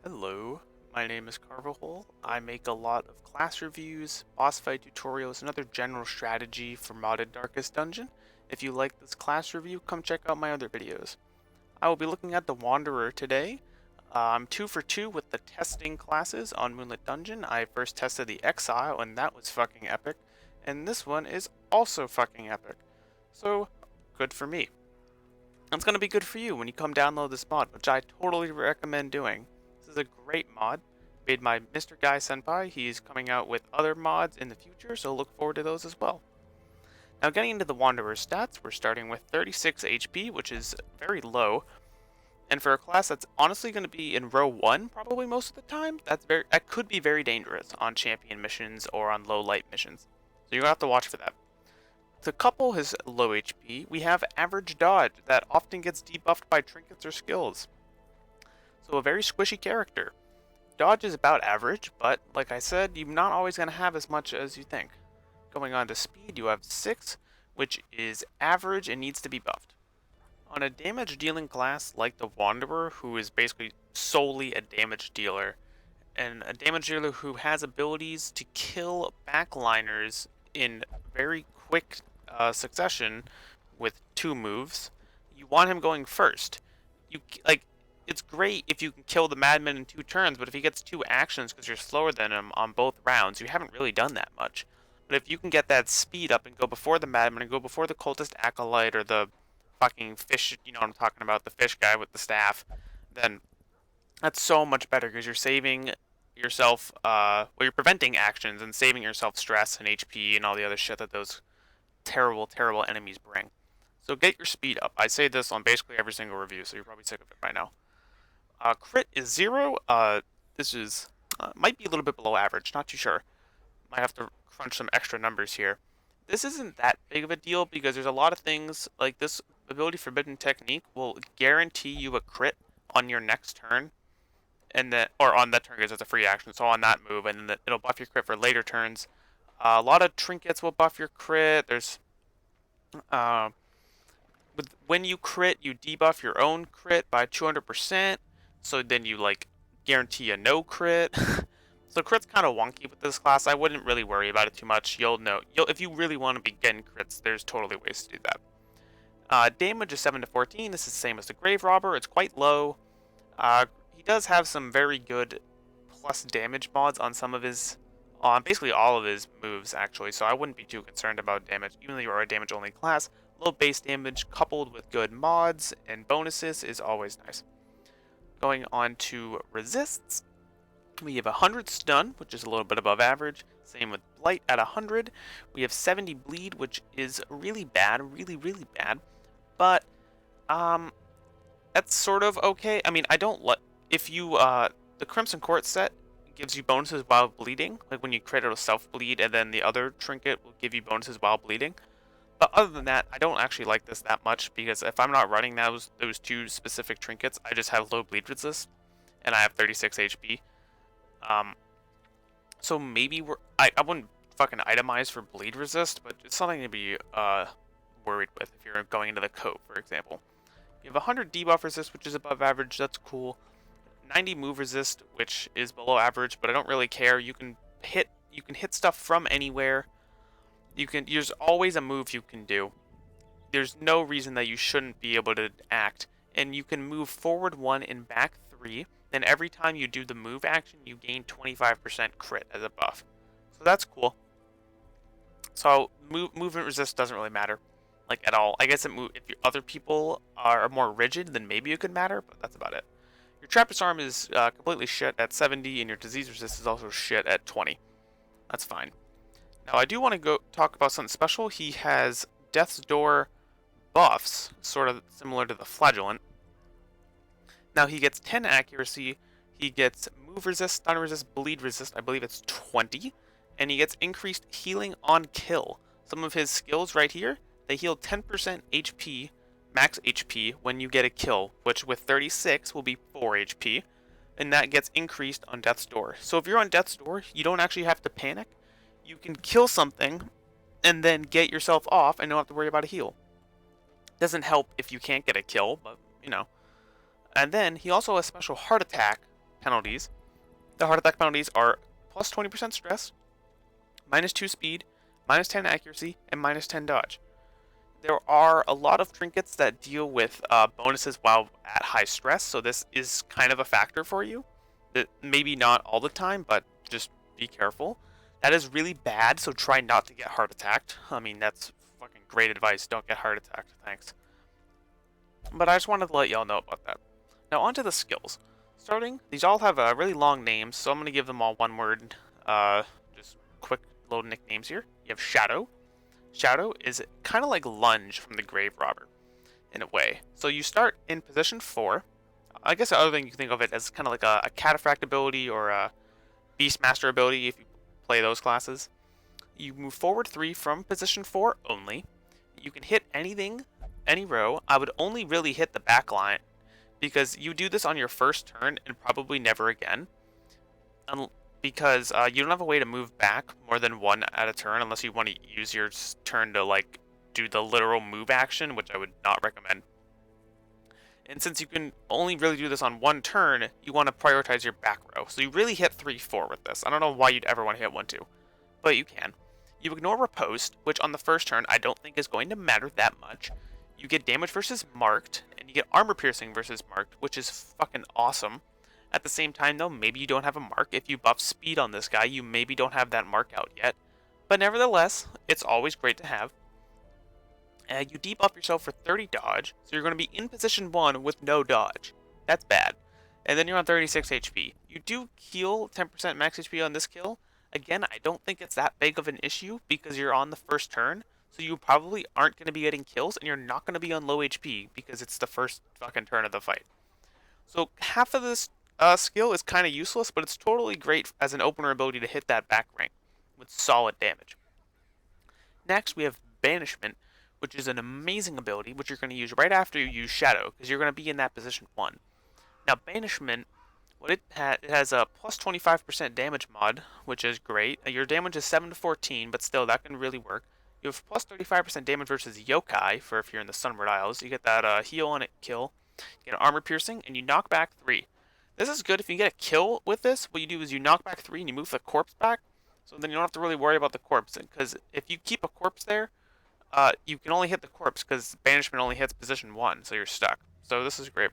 Hello, my name is Carvahole. I make a lot of class reviews, boss fight tutorials, and other general strategy for modded Darkest Dungeon. If you like this class review, come check out my other videos. I will be looking at the Wanderer today. I'm 2 for 2 with the testing classes on Moonlit Dungeon. I first tested the Exile, and that was fucking epic. And this one is also fucking epic. So, good for me. It's going to be good for you when you come download this mod, which I totally recommend doing. This is a great mod made by Mr. Guy Senpai. He's coming out with other mods in the future, so look forward to those as well. Now getting into the Wanderer's stats, we're starting with 36 HP, which is very low. And for a class that's honestly going to be in row 1 probably most of the time, that could be very dangerous on champion missions or on low light missions. So you're going to have to watch for that. To couple his low HP, we have average dodge that often gets debuffed by trinkets or skills. So a very squishy character. Dodge is about average, but like I said, you're not always going to have as much as you think. Going on to speed, you have 6, which is average and needs to be buffed. On a damage dealing class like the Wanderer, who is basically solely a damage dealer, and a damage dealer who has abilities to kill backliners in very quick succession with 2 moves, you want him going first. It's great if you can kill the madman in 2 turns, but if he gets 2 actions because you're slower than him on both rounds, you haven't really done that much. But if you can get that speed up and go before the madman and go before the cultist acolyte or the fucking fish, you know what I'm talking about, the fish guy with the staff, then that's so much better because you're saving yourself, you're preventing actions and saving yourself stress and HP and all the other shit that those terrible, terrible enemies bring. So get your speed up. I say this on basically every single review, so you're probably sick of it by now. Crit is 0. This is might be a little bit below average, not too sure. Might have to crunch some extra numbers here. This isn't that big of a deal because there's a lot of things like this ability Forbidden Technique will guarantee you a crit on your next turn, and then or on that turn because it's a free action. So on that move, and then it'll buff your crit for later turns. A lot of trinkets will buff your crit. There's when you crit, you debuff your own crit by 200%. So then you like guarantee a no crit. So crit's kind of wonky with this class. I wouldn't really worry about it too much. You'll know. If you really want to be getting crits, there's totally ways to do that. Damage is 7 to 14. This is the same as the Grave Robber. It's quite low. He does have some very good plus damage mods on some of his, on basically all of his moves actually. So I wouldn't be too concerned about damage, even though you are a damage only class. Low base damage coupled with good mods and bonuses is always nice. Going on to resists, we have 100 stun, which is a little bit above average. Same with blight at 100. We have 70 bleed, which is really bad, really, really bad. But that's sort of okay. I mean, I don't let if you the Crimson Court set gives you bonuses while bleeding, like when you crit it'll self bleed, and then the other trinket will give you bonuses while bleeding. But other than that, I don't actually like this that much because if I'm not running those 2 specific trinkets, I just have low bleed resist, and I have 36 HP. So maybe I wouldn't fucking itemize for bleed resist, but it's something to be worried with if you're going into the cove, for example. You have 100 debuff resist, which is above average. That's cool. 90 move resist, which is below average, but I don't really care. You can hit stuff from anywhere. There's always a move you can do. There's no reason that you shouldn't be able to act, and you can move forward 1 and back 3. Then every time you do the move action, you gain 25% crit as a buff. So that's cool. So movement resist doesn't really matter, like at all. I guess if other people are more rigid, then maybe it could matter, but that's about it. Your trap disarm is completely shit at 70, and your disease resist is also shit at 20. That's fine. Now I do want to go talk about something special. He has Death's Door buffs, sort of similar to the Flagellant. Now he gets 10 accuracy, he gets move resist, stun resist, bleed resist, I believe it's 20, and he gets increased healing on kill. Some of his skills right here, they heal 10% HP, max HP, when you get a kill, which with 36 will be 4 HP, and that gets increased on Death's Door. So if you're on Death's Door, you don't actually have to panic. You can kill something and then get yourself off and don't have to worry about a heal. Doesn't help if you can't get a kill, but you know. And then he also has special heart attack penalties. The heart attack penalties are plus 20% stress, minus 2 speed, minus 10 accuracy, and minus 10 dodge. There are a lot of trinkets that deal with bonuses while at high stress, so this is kind of a factor for you. Maybe not all the time, but just be careful. That is really bad, so try not to get heart attacked. I mean, that's fucking great advice. Don't get heart attacked. Thanks. But I just wanted to let y'all know about that. Now onto the skills. Starting, these all have really long names, so I'm going to give them all one word. Just quick little nicknames here. You have Shadow. Shadow is kind of like Lunge from the Grave Robber, in a way. So you start in position 4. I guess the other thing you can think of it as kind of like a Cataphract ability or a Beastmaster ability if you play those classes. You move forward 3 from position 4 only. You can hit anything, any row. I would only really hit the back line because you do this on your first turn and probably never again. Because you don't have a way to move back more than one at a turn unless you want to use your turn to like do the literal move action, which I would not recommend. And since you can only really do this on one turn, you want to prioritize your back row. So you really hit 3-4 with this. I don't know why you'd ever want to hit 1-2, but you can. You ignore Riposte, which on the first turn I don't think is going to matter that much. You get damage versus marked, and you get armor piercing versus marked, which is fucking awesome. At the same time, though, maybe you don't have a mark. If you buff speed on this guy, you maybe don't have that mark out yet. But nevertheless, it's always great to have. You debuff yourself for 30 dodge, so you're going to be in position 1 with no dodge. That's bad. And then you're on 36 HP. You do heal 10% max HP on this kill. Again, I don't think it's that big of an issue because you're on the first turn, so you probably aren't going to be getting kills, and you're not going to be on low HP because it's the first fucking turn of the fight. So half of this skill is kind of useless, but it's totally great as an opener ability to hit that back rank with solid damage. Next, we have Banishment, which is an amazing ability, which you're going to use right after you use Shadow, because you're going to be in that position 1. Now, Banishment, what it has a plus 25% damage mod, which is great. Your damage is 7 to 14, but still, that can really work. You have plus 35% damage versus Yokai, for if you're in the Sunward Isles. You get that heal on it kill. You get an armor piercing, and you knock back 3. This is good if you get a kill with this. What you do is you knock back 3 and you move the corpse back. So then you don't have to really worry about the corpse. Because if you keep a corpse there, you can only hit the corpse because Banishment only hits position 1. So you're stuck. So this is great.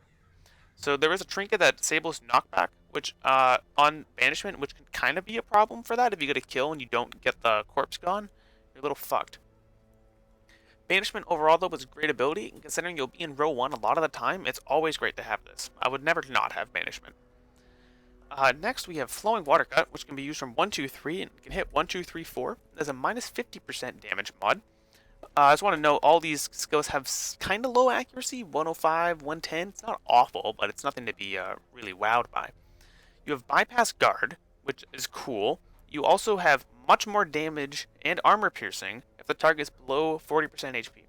So there is a trinket that disables knockback, which on Banishment, which can kind of be a problem for that. If you get a kill and you don't get the corpse gone, you're a little fucked. Banishment overall, though, was a great ability, and considering you'll be in row 1 a lot of the time, it's always great to have this. I would never not have Banishment. Next, we have Flowing Water Cut, which can be used from 1, 2, 3, and can hit 1, 2, 3, 4. There's a minus 50% damage mod. I just want to note, all these skills have kind of low accuracy, 105, 110. It's not awful, but it's nothing to be really wowed by. You have Bypass Guard, which is cool. You also have much more damage and armor piercing if the target is below 40% HP.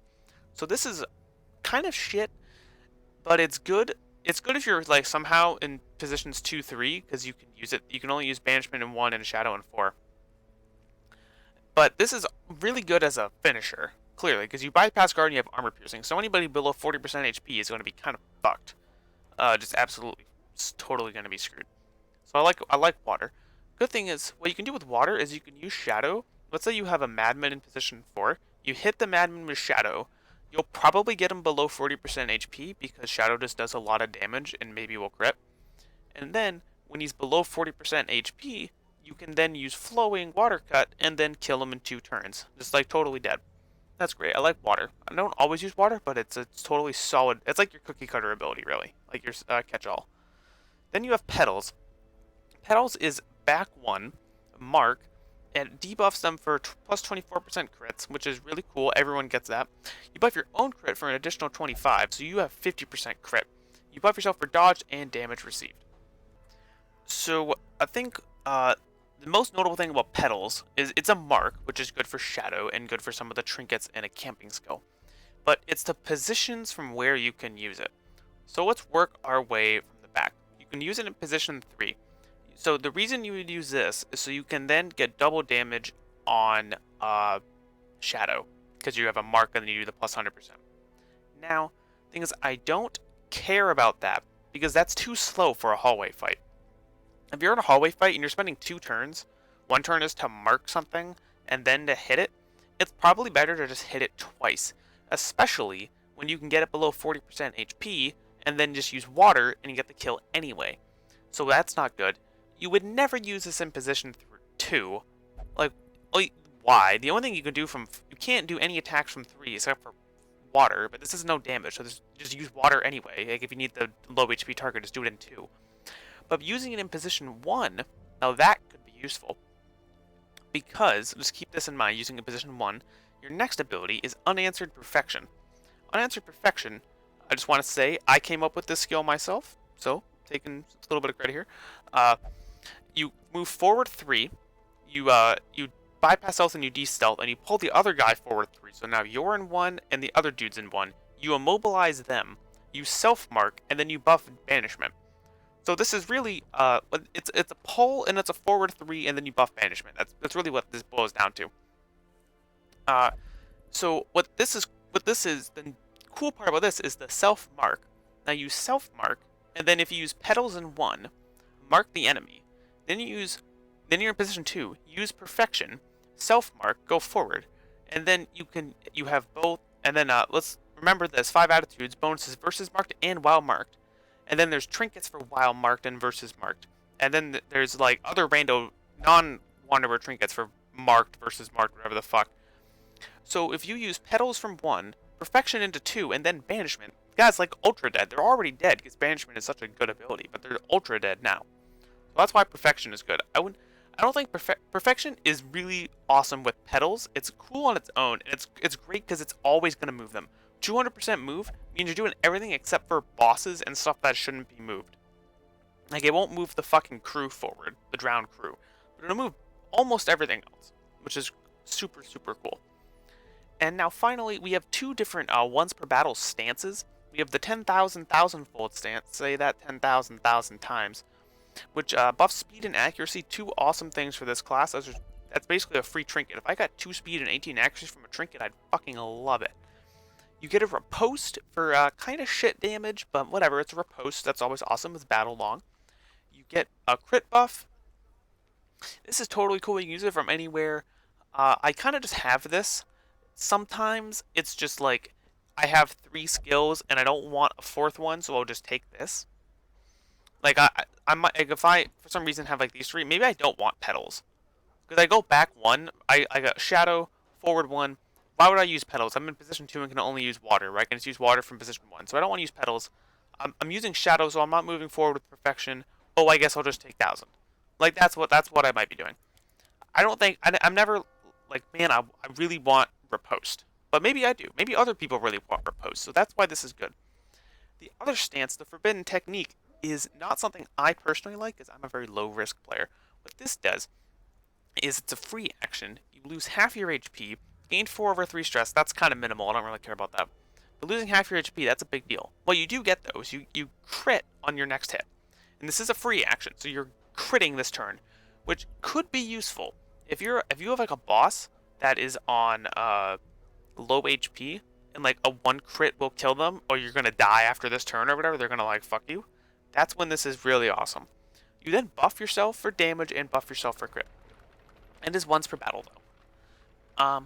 So this is kind of shit, but it's good. It's good if you're like somehow in positions 2, 3, because you can use it. You can only use Banishment in 1 and Shadow in 4. But this is really good as a finisher, clearly, because you bypass guard and you have armor piercing. So anybody below 40% HP is going to be kind of fucked. Just absolutely, totally going to be screwed. So I like water. Good thing is, what you can do with water is you can use Shadow. Let's say you have a Madman in position 4. You hit the Madman with Shadow. You'll probably get him below 40% HP because Shadow just does a lot of damage and maybe will crit. And then, when he's below 40% HP, you can then use Flowing Water Cut and then kill him in 2 turns. Just like totally dead. That's great. I like water. I don't always use water, but it's totally solid. It's like your cookie cutter ability, really. Like your catch-all. Then you have Petals. Petals is back 1, mark, and debuffs them for plus 24% crits, which is really cool. Everyone gets that. You buff your own crit for an additional 25, so you have 50% crit. You buff yourself for dodge and damage received. So I think the most notable thing about Petals is it's a mark, which is good for Shadow and good for some of the trinkets and a camping skill. But it's the positions from where you can use it. So let's work our way from the back. You can use it in position 3. So the reason you would use this is so you can then get double damage on Shadow, because you have a mark and then you do the plus 100%. Now, the thing is, I don't care about that, because that's too slow for a hallway fight. If you're in a hallway fight and you're spending 2 turns, one turn is to mark something and then to hit it, it's probably better to just hit it twice, especially when you can get it below 40% HP and then just use water and you get the kill anyway. So that's not good. You would never use this in position 2. Like, why? The only thing you can do you can't do any attacks from 3 except for water, but this is no damage, so just use water anyway. Like if you need the low HP target, just do it in 2. But using it in position 1, now that could be useful. Because, just keep this in mind, using it in position 1, your next ability is Unanswered Perfection. Unanswered Perfection, I just want to say, I came up with this skill myself, so taking a little bit of credit here. You move forward 3, you bypass stealth and you de-stealth, and you pull the other guy forward 3, so now you're in 1 and the other dude's in 1. You immobilize them, you self-mark, and then you buff Banishment. So this is really, it's a pull and it's a forward 3 and then you buff Banishment. That's really what this boils down to. So what this is, the cool part about this is the self-mark. Now you self-mark, and then if you use Petals in 1, mark the enemy. Then you're in position 2, use Perfection, self-mark, go forward, and then you have both, and then let's remember this, 5 attitudes, bonuses versus marked and while marked. And then there's trinkets for while marked and versus marked. And then there's like other rando non-wanderer trinkets for marked versus marked, whatever the fuck. So if you use petals from 1, perfection into 2, and then banishment, guys like ultra dead. They're already dead because banishment is such a good ability, but they're ultra dead now. So that's why perfection is good. I don't think perfection is really awesome with petals. It's cool on its own, and it's great because it's always gonna move them. 200% move means you're doing everything except for bosses and stuff that shouldn't be moved. Like, it won't move the fucking crew forward, the drowned crew, but it'll move almost everything else, which is super, super cool. And now finally, we have 2 different once per battle stances. We have the 10,000,000-fold stance, say that 10,000,000 times, which buffs speed and accuracy, 2 awesome things for this class. That's basically a free trinket. If I got 2 speed and 18 accuracy from a trinket, I'd fucking love it. You get a riposte for kind of shit damage, but whatever, it's a riposte. That's always awesome. It's battle long. You get a crit buff. This is totally cool. You can use it from anywhere. I kind of just have this. Sometimes it's just like I have 3 skills and I don't want a 4th one, so I'll just take this. Like I might, like if I for some reason have like these 3, maybe I don't want petals. Because I go back 1, I got shadow, forward 1. Why would I use petals? I'm in position 2 and can only use water, right? I can just use water from position 1. So I don't want to use petals. I'm using shadow, so I'm not moving forward with perfection. Oh, I guess I'll just take 1,000. Like, that's what I might be doing. I don't think, I'm never like, man, I really want riposte. But maybe I do. Maybe other people really want riposte. So that's why this is good. The other stance, the forbidden technique, is not something I personally like, because I'm a very low risk player. What this does is it's a free action. You lose half your HP, gain 4 over 3 stress. That's kind of minimal. I don't really care about that. But losing half your HP, that's a big deal. What you do get, though, is you crit on your next hit. And this is a free action, so you're critting this turn, which could be useful. If you have like a boss that is on low HP, and like a 1 crit will kill them, or you're going to die after this turn or whatever, they're going to like fuck you. That's when this is really awesome. You then buff yourself for damage and buff yourself for crit. And is once per battle, though.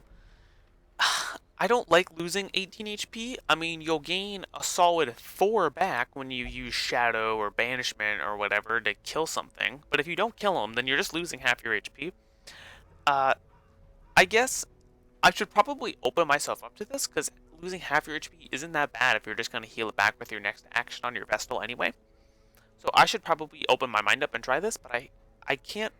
I don't like losing 18 HP. I mean, you'll gain a solid 4 back when you use Shadow or Banishment or whatever to kill something. But if you don't kill them, then you're just losing half your HP. I guess I should probably open myself up to this, because losing half your HP isn't that bad if you're just going to heal it back with your next action on your Vestal anyway. So I should probably open my mind up and try this, but I can't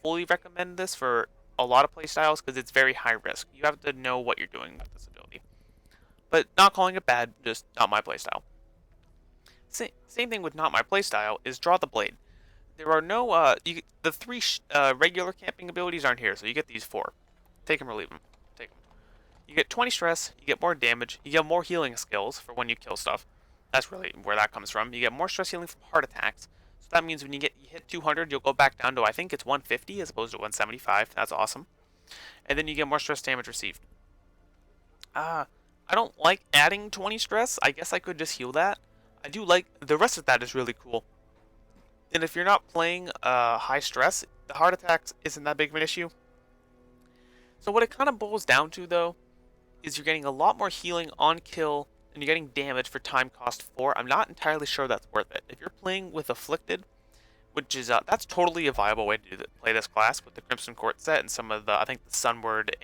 fully recommend this for a lot of playstyles because it's very high risk. You have to know what you're doing with this ability. But not calling it bad, just not my playstyle. Same thing with not my playstyle is Draw the Blade. There are no, the 3 regular camping abilities aren't here, so you get these 4. Take them or leave them. Take them. You get 20 stress, you get more damage, you get more healing skills for when you kill stuff. That's really where that comes from. You get more stress healing from heart attacks. So that means when you hit 200, you'll go back down to, I think it's 150 as opposed to 175. That's awesome. And then you get more stress damage received. I don't like adding 20 stress. I guess I could just heal that. I do like, the rest of that is really cool. And if you're not playing high stress, the heart attacks isn't that big of an issue. So what it kind of boils down to, though, is you're getting a lot more healing on kill, and you're getting damage for time cost 4. I'm not entirely sure that's worth it. If you're playing with Afflicted, which is that's totally a viable way to play this class with the Crimson Court set and some of the, I think, the Sunward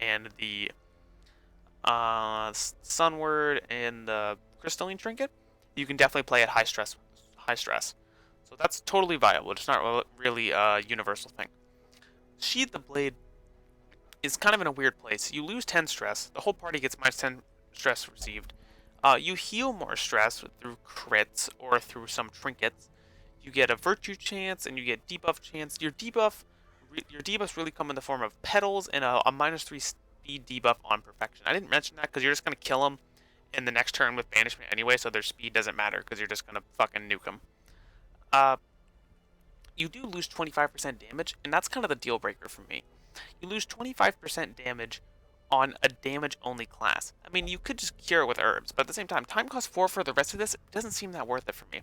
and the Crystalline Trinket. You can definitely play at high stress. High stress. So that's totally viable. It's not really a universal thing. Sheathe the Blade is kind of in a weird place. You lose 10 stress. The whole party gets minus 10 stress received. You heal more stress through crits or through some trinkets. You get a virtue chance and you get debuff chance. Your debuffs really come in the form of petals and a minus 3 speed debuff on perfection. I didn't mention that because you're just gonna kill them in the next turn with banishment anyway, so their speed doesn't matter because you're just gonna fucking nuke them. You do lose 25% damage, and that's kind of the deal breaker for me. You lose 25% damage on a damage-only class. I mean, you could just cure it with herbs, but at the same time, time cost 4 for the rest of this doesn't seem that worth it for me.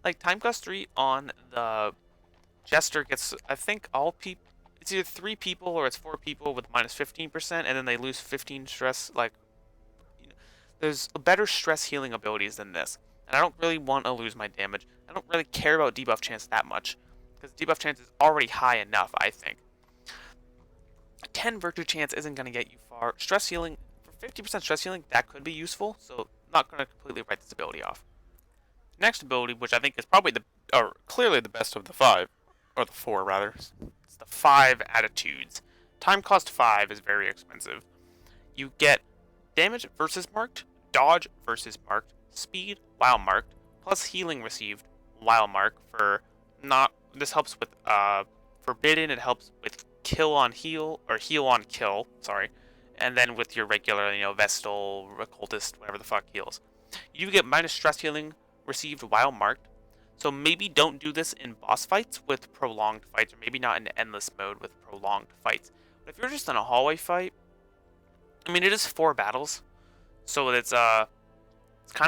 Like, time cost 3 on the Jester gets, I think, all people... It's either 3 people or it's 4 people with minus 15%, and then they lose 15 stress. Like, you know, there's better stress healing abilities than this. And I don't really want to lose my damage. I don't really care about debuff chance that much, because debuff chance is already high enough, I think. 10 virtue chance isn't going to get you far. Stress healing, for 50% stress healing, that could be useful, so I'm not going to completely write this ability off. Next ability, which I think is probably or clearly the best of the 5, or the 4 rather, it's the 5 attitudes. Time cost 5 is very expensive. You get damage versus marked, dodge versus marked, speed while marked, plus healing received while marked for not. This helps with forbidden. It helps with kill on heal or heal on kill. Sorry, and then with your regular, Vestal, occultist, whatever the fuck heals. You get minus stress healing received while marked. So maybe don't do this in boss fights with prolonged fights, or maybe not in endless mode with prolonged fights. But if you're just in a hallway fight, I mean, it is 4 battles, so it's kind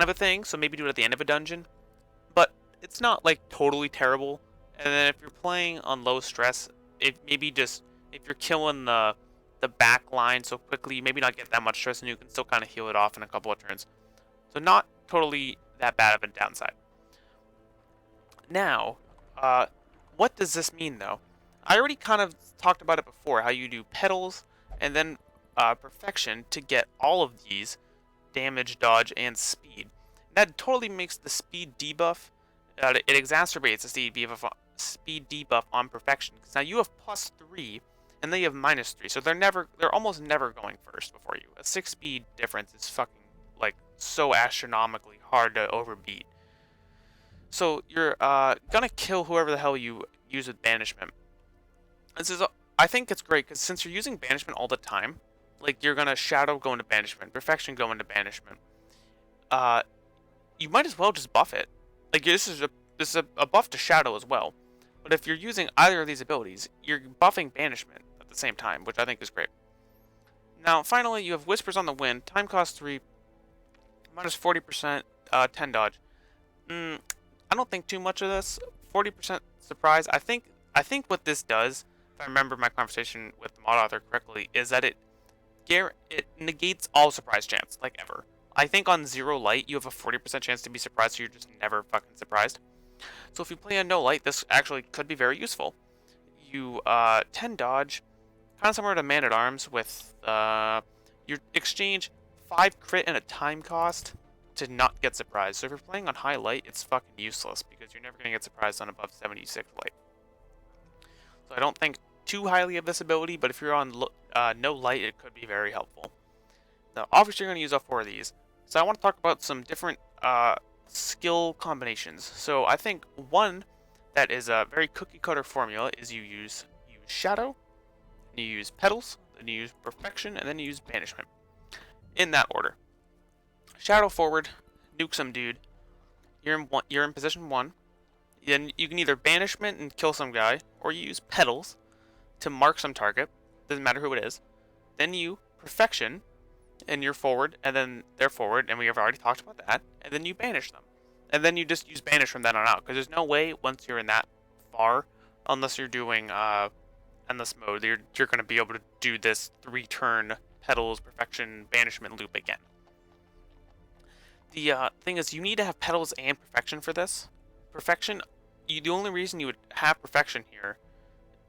of a thing. So maybe do it at the end of a dungeon, but it's not like totally terrible. And then if you're playing on low stress, maybe just if you're killing the back line so quickly, maybe not get that much stress, and you can still kind of heal it off in a couple of turns. So not totally that bad of a downside. Now, what does this mean though? I already kind of talked about it before, how you do petals and then perfection to get all of these damage, dodge, and speed. That totally makes the speed debuff, it exacerbates the speed debuff on perfection. Because now you have +3 and they have -3, so they're almost never going first before you. A 6 speed difference is fucking like so astronomically hard to overbeat. So you're gonna kill whoever the hell you use with banishment. I think it's great because since you're using banishment all the time, like you're gonna shadow go into banishment, perfection go into banishment. You might as well just buff it. Like this is a buff to shadow as well. But if you're using either of these abilities, you're buffing banishment at the same time, which I think is great. Now, finally, you have Whispers on the Wind, time cost 3, minus 40%, 10 dodge. I don't think too much of this. 40% surprise. I think what this does, if I remember my conversation with the mod author correctly, is that it negates all surprise chance, like ever. I think on 0 light, you have a 40% chance to be surprised, so you're just never fucking surprised. So if you play on no light, this actually could be very useful. You 10 dodge, kind of similar to Man at Arms with you exchange 5 crit and a time cost to not get surprised. So if you're playing on high light, it's fucking useless because you're never going to get surprised on above 76 light. So I don't think too highly of this ability, but if you're on no light, it could be very helpful. Now, obviously, you're going to use all 4 of these. So I want to talk about some different skill combinations. So I think one that is a very cookie cutter formula is you use Shadow, you use Petals, then you use Perfection, and then you use Banishment. In that order. Shadow forward, nuke some dude. You're in position 1. Then you can either Banishment and kill some guy, or you use Petals to mark some target. Doesn't matter who it is. Then you Perfection, and you're forward, and then they're forward, and we have already talked about that. And then you banish them. And then you just use Banish from then on out, because there's no way, once you're in that far, unless you're doing endless mode. You're going to be able to do this 3-turn Petals Perfection Banishment loop again. The thing is, you need to have Petals and Perfection for this. Perfection, the only reason you would have Perfection here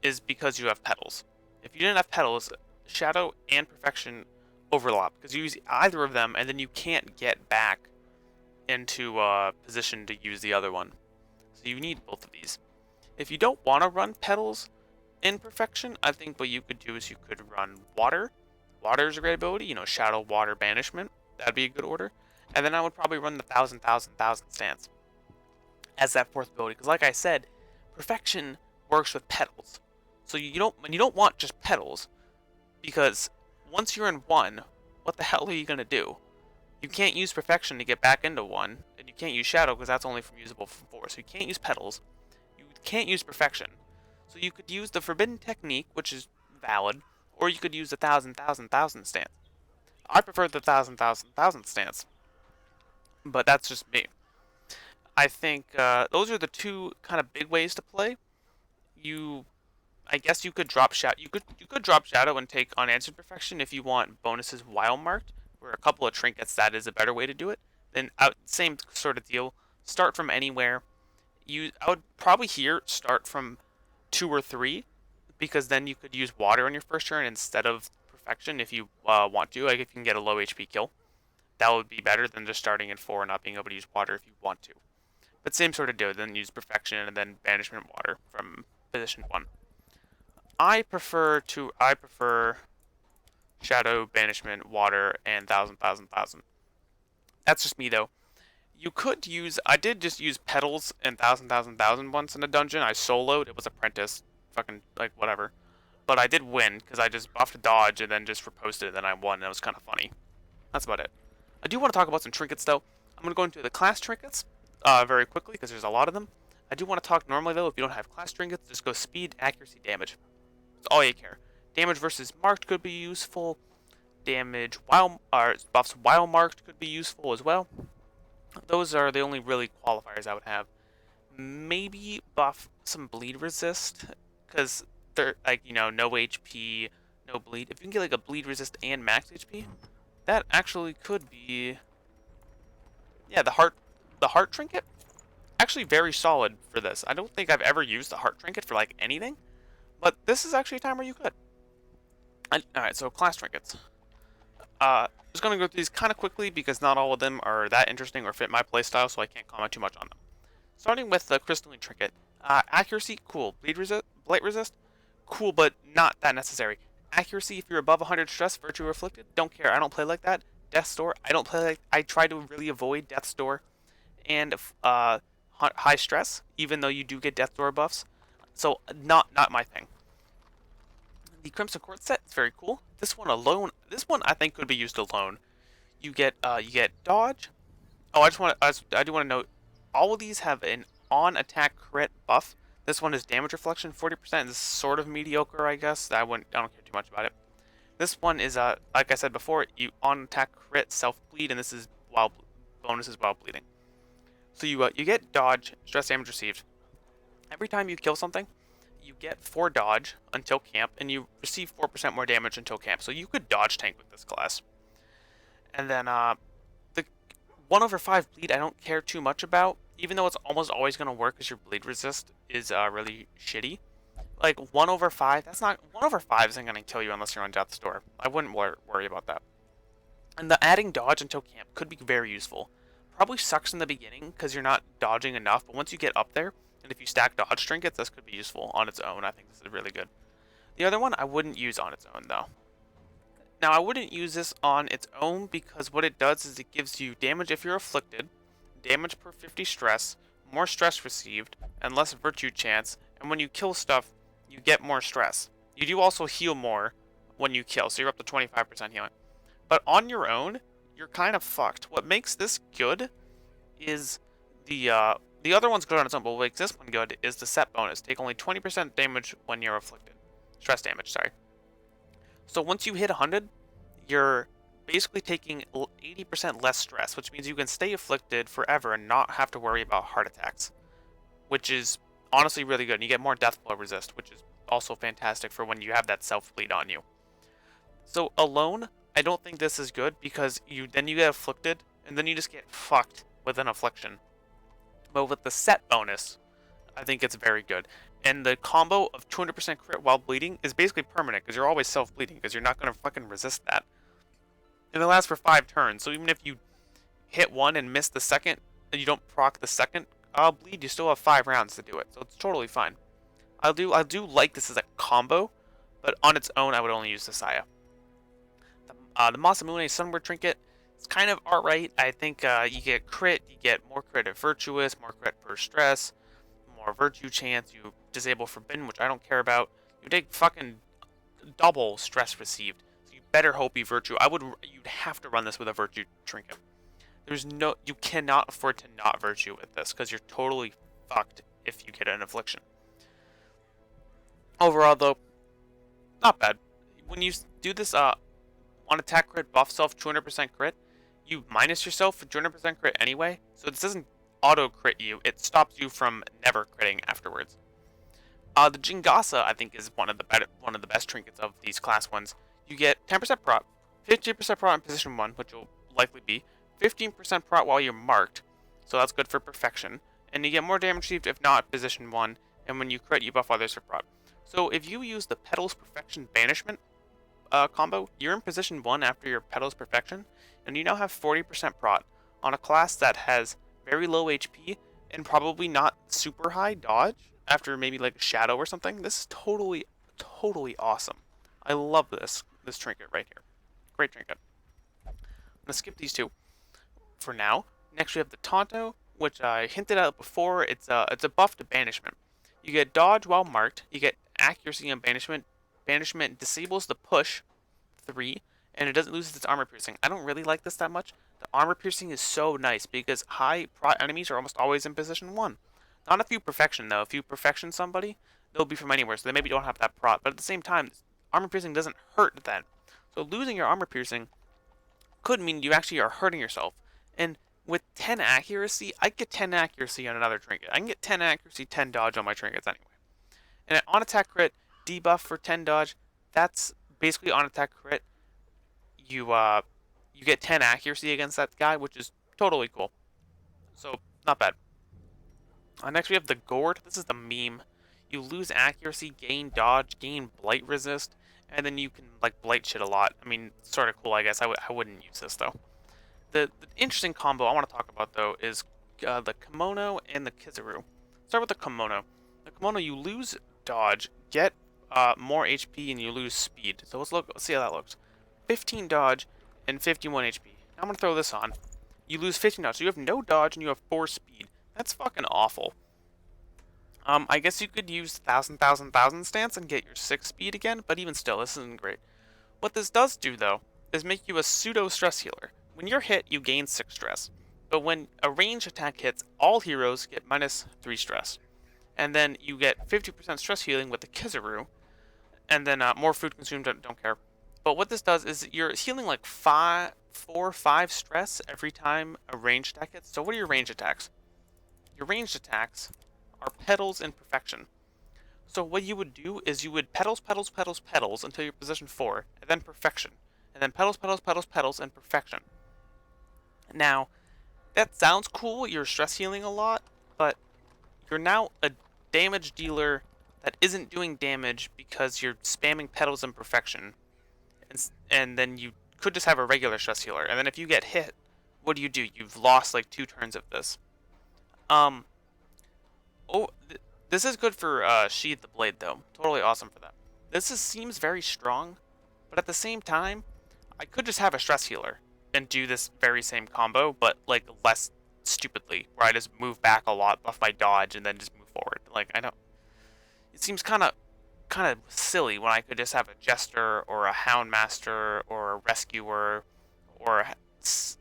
is because you have Petals. If you didn't have Petals, Shadow and Perfection overlap, because you use either of them, and then you can't get back into position to use the other one. So you need both of these. If you don't want to run Petals in Perfection, I think what you could do is you could run Water. Water is a great ability, Shadow, Water, Banishment. That'd be a good order. And then I would probably run the 1,000 stance as that fourth ability, because like I said, Perfection works with Petals. So you don't want just Petals, because once you're in 1, what the hell are you gonna do? You can't use Perfection to get back into 1, and you can't use Shadow because that's only usable from 4. So you can't use Petals, you can't use Perfection. So you could use the Forbidden Technique, which is valid, or you could use the 1,000 stance. I prefer the 1,000 stance, but that's just me. I think those are the two kind of big ways to play. I guess you could drop Shadow. You could drop Shadow and take Unanswered Perfection if you want bonuses while marked, or a couple of trinkets. That is a better way to do it. Then same sort of deal. Start from anywhere. I would probably here start from 2 or 3, because then you could use Water on your first turn instead of Perfection if you want to. Like if you can get a low HP kill, that would be better than just starting in 4 and not being able to use Water if you want to. But same sort of deal. Then use Perfection and then Banishment Water from position 1. I prefer Shadow, Banishment, Water, and 1,000. That's just me though. You could use. I did just use Petals and 1,000 once in a dungeon. I soloed. It was Apprentice, fucking like whatever. But I did win because I just buffed Dodge and then just reposted it and I won. And it was kind of funny. That's about it. I do want to talk about some trinkets though. I'm gonna go into the class trinkets very quickly because there's a lot of them. I do want to talk normally though. If you don't have class trinkets, just go speed, accuracy, damage. That's all you care. Damage versus marked could be useful. Damage while buffs while marked could be useful as well. Those are the only really qualifiers I would have. Maybe buff some bleed resist, because they're like, no HP, no bleed. If you can get like a bleed resist and max HP, that actually could be, yeah, the heart trinket. Actually very solid for this. I don't think I've ever used the heart trinket for like anything, but this is actually a time where you could. Alright, so class trinkets. Just going to go through these kind of quickly because not all of them are that interesting or fit my playstyle, so I can't comment too much on them. Starting with the Crystalline Trinket. Accuracy, cool. Blight resist, cool, but not that necessary. Accuracy, if you're above 100 stress, Virtue Afflicted, don't care. I don't play like that. Death's Door, I don't play like. I try to really avoid Death's Door and high stress, even though you do get Death's Door buffs. So not my thing. The Crimson Court set is very cool. This one I think could be used alone. You get dodge. Oh, I do want to note, all of these have an on attack crit buff. This one is damage reflection 40%. Is sort of mediocre, I guess. I don't care too much about it. This one is like I said before, you on attack crit self bleed, and this is bonuses while bleeding. So you get dodge, stress damage received. Every time you kill something, you get 4 dodge until camp, and you receive 4% more damage until camp. So you could dodge tank with this class. And then the 1/5 bleed I don't care too much about, even though it's almost always going to work because your bleed resist is really shitty. Like 1/5, that's not 1/5 isn't going to kill you unless you're on Death's Door. I wouldn't worry about that. And the adding dodge until camp could be very useful. Probably sucks in the beginning because you're not dodging enough, but once you get up there, and if you stack dodge trinkets, this could be useful on its own. I think this is really good. The other one I wouldn't use on its own though. Now I wouldn't use this on its own because what it does is it gives you damage if you're afflicted, damage per 50 stress, more stress received, and less virtue chance, and when you kill stuff, you get more stress. You do also heal more when you kill, so you're up to 25% healing. But on your own, you're kind of fucked. What makes this good is the other one's good on its own, but what makes this one good is the set bonus. Take only 20% damage when you're afflicted. Stress damage, sorry. So once you hit 100, you're basically taking 80% less stress, which means you can stay afflicted forever and not have to worry about heart attacks. Which is honestly really good. And you get more death blow resist, which is also fantastic for when you have that self bleed on you. So alone, I don't think this is good because you get afflicted and then you just get fucked with an affliction. But with the set bonus, I think it's very good. And the combo of 200% crit while bleeding is basically permanent because you're always self bleeding because you're not going to fucking resist that. And it lasts for 5 turns, so even if you hit one and miss the second, and you don't proc the second bleed, you still have 5 rounds to do it, so it's totally fine. I do like this as a combo, but on its own, I would only use the Saya. The Masamune Sunward Trinket, it's kind of alright. I think you get crit, you get more crit at Virtuous, more crit per stress, more Virtue chance, you disable Forbidden, which I don't care about. You take fucking double stress received, so you better hope you Virtue. You'd have to run this with a Virtue Trinket. You cannot afford to not Virtue with this, because you're totally fucked if you get an affliction. Overall, though, not bad. When you do this on attack crit, buff self 200% crit, you minus yourself for 200% crit anyway, so this doesn't auto crit you, it stops you from never critting afterwards. The Jingasa, I think, is one of the best trinkets of these class ones. You get 10% prot, 15% prot in position 1, which will likely be, 15% prot while you're marked, so that's good for perfection, and you get more damage received if not position 1, and when you crit, you buff others for prot. So if you use the Petals Perfection Banishment combo, you're in position 1 after your Petals Perfection, and you now have 40% prot on a class that has very low HP and probably not super high dodge after maybe like a Shadow or something. This is totally awesome. I love this trinket right here. Great trinket. I'm gonna skip these two for now. Next we have the Tonto, which I hinted at before. It's a buff to Banishment. You get dodge while marked. You get accuracy on Banishment. Banishment disables the push 3, and it doesn't lose its armor piercing. I don't really like this that much. The armor piercing is so nice because high prot enemies are almost always in position 1. Not if you perfection though. If you perfection somebody, they'll be from anywhere, so they maybe don't have that prot. But at the same time, armor piercing doesn't hurt then. So losing your armor piercing could mean you actually are hurting yourself. And with 10 accuracy, I get 10 accuracy on another trinket. I can get 10 accuracy, 10 dodge on my trinkets anyway. And on attack crit, debuff for 10 dodge, that's basically on attack crit. You get 10 accuracy against that guy, which is totally cool. So, not bad. Next we have the Gourd. This is the meme. You lose accuracy, gain dodge, gain blight resist, and then you can like blight shit a lot. I mean, sort of cool, I guess. I wouldn't use this though. The interesting combo I want to talk about though is the Kimono and the Kizaru. Start with the Kimono. The Kimono, you lose dodge, get more HP, and you lose speed. So let's see how that looks. 15 dodge and 51 HP. Now I'm gonna throw this on. You lose 15 dodge, so you have no dodge and you have 4 speed. That's fucking awful. I guess you could use 1000 stance and get your 6 speed again, but even still, this isn't great. What this does do, though, is make you a pseudo stress healer. When you're hit, you gain 6 stress. But when a range attack hits, all heroes get minus 3 stress. And then you get 50% stress healing with the Kizaru, and then more food consumed, don't care. But what this does is you're healing like 4 or 5 stress every time a ranged attack hits. So what are your ranged attacks? Your ranged attacks are Petals and Perfection. So what you would do is you would Petals, Petals, Petals, Petals until you're position 4, and then Perfection. And then Petals, Petals, Petals, Petals, and Perfection. Now, that sounds cool, you're stress healing a lot, but you're now a damage dealer that isn't doing damage because you're spamming Petals and Perfection. And then you could just have a regular stress healer. And then if you get hit, what do? You've lost like 2 turns of this. This is good for Sheathe the Blade though. Totally awesome for that. Seems very strong, but at the same time, I could just have a stress healer and do this very same combo, but like less stupidly, where I just move back a lot, buff my dodge, and then just move forward. Like I don't. It seems kind of silly when I could just have a Jester or a Houndmaster or a Rescuer or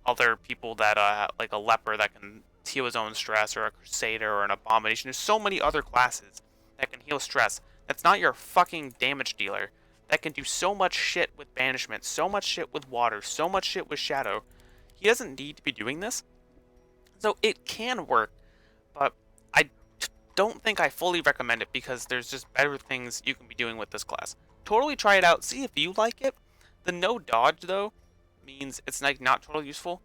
other people that like a Leper that can heal his own stress, or a Crusader or an Abomination. There's so many other classes that can heal stress. That's not your fucking damage dealer. That can do so much shit with Banishment, so much shit with Water, so much shit with Shadow. He doesn't need to be doing this. So it can work, but don't think I fully recommend it because there's just better things you can be doing with this class. Totally try it out, see if you like it. The no dodge though means it's like not totally useful.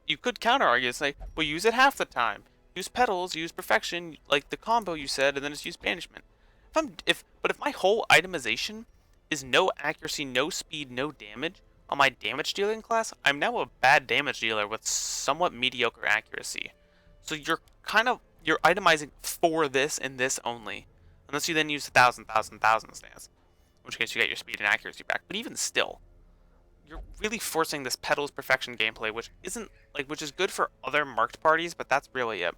You could counter argue, it's like, well, use it half the time. Use petals, use perfection, like the combo you said, and then just use banishment. But if my whole itemization is no accuracy, no speed, no damage on my damage dealing class, I'm now a bad damage dealer with somewhat mediocre accuracy. So you're itemizing for this and this only, unless you then use 1,000 stance, in which case you get your speed and accuracy back. But even still, you're really forcing this petals perfection gameplay, which is good for other marked parties, but that's really it.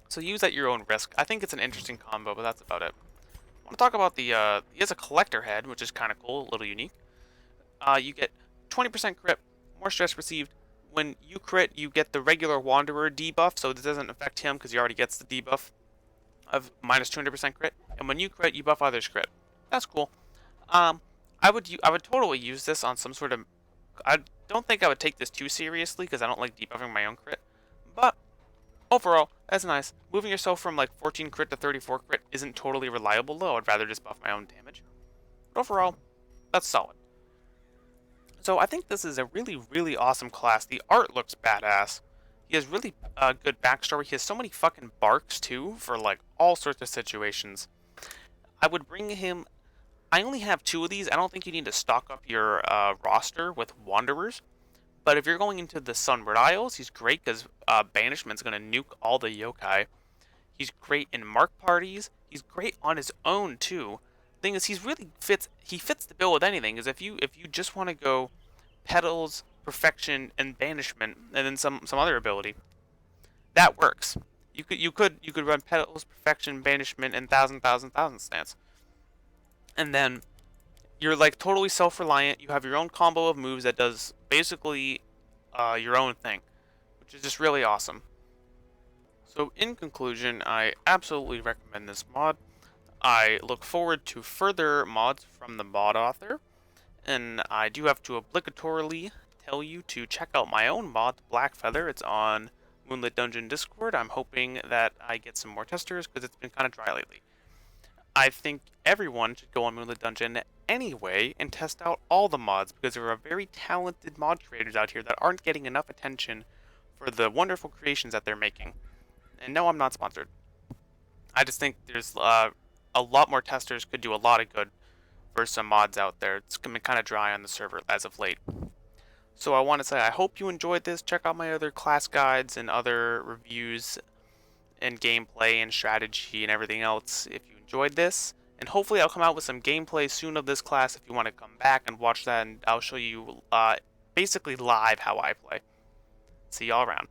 So use at your own risk. I think it's an interesting combo, but that's about it. I want to talk about he has a collector head, which is kind of cool, a little unique. You get 20% crit, more stress received. When you crit, you get the regular Wanderer debuff, so this doesn't affect him because he already gets the debuff of minus 200% crit. And when you crit, you buff others crit. That's cool. I would totally use this on some sort of. I don't think I would take this too seriously because I don't like debuffing my own crit. But overall, that's nice. Moving yourself from like 14 crit to 34 crit isn't totally reliable though. I'd rather just buff my own damage. But overall, that's solid. So I think this is a really, really awesome class. The art looks badass. He has really good backstory. He has so many fucking barks too for like all sorts of situations. I would bring him. I only have 2 of these. I don't think you need to stock up your roster with Wanderers. But if you're going into the Sunward Isles, he's great because Banishment's going to nuke all the yokai. He's great in mark parties. He's great on his own too. Thing is, he fits the bill with anything. Is if you just want to go petals, perfection, and banishment, and then some other ability, that works. You could run petals, perfection, banishment, and thousand stance, and then you're like totally self-reliant. You have your own combo of moves that does basically your own thing, which is just really awesome. So in conclusion, I absolutely recommend this mod. I look forward to further mods from the mod author, and I do have to obligatorily tell you to check out my own mod, Black Feather. It's on Moonlit Dungeon Discord. I'm hoping that I get some more testers because it's been kind of dry lately. I think everyone should go on Moonlit Dungeon anyway and test out all the mods because there are very talented mod creators out here that aren't getting enough attention for the wonderful creations that they're making. And no, I'm not sponsored. I just think there's a lot more testers could do a lot of good for some mods out there. It's been kind of dry on the server as of late. So I want to say I hope you enjoyed this. Check out my other class guides and other reviews and gameplay and strategy and everything else if you enjoyed this. And hopefully I'll come out with some gameplay soon of this class if you want to come back and watch that, and I'll show you basically live how I play. See y'all around.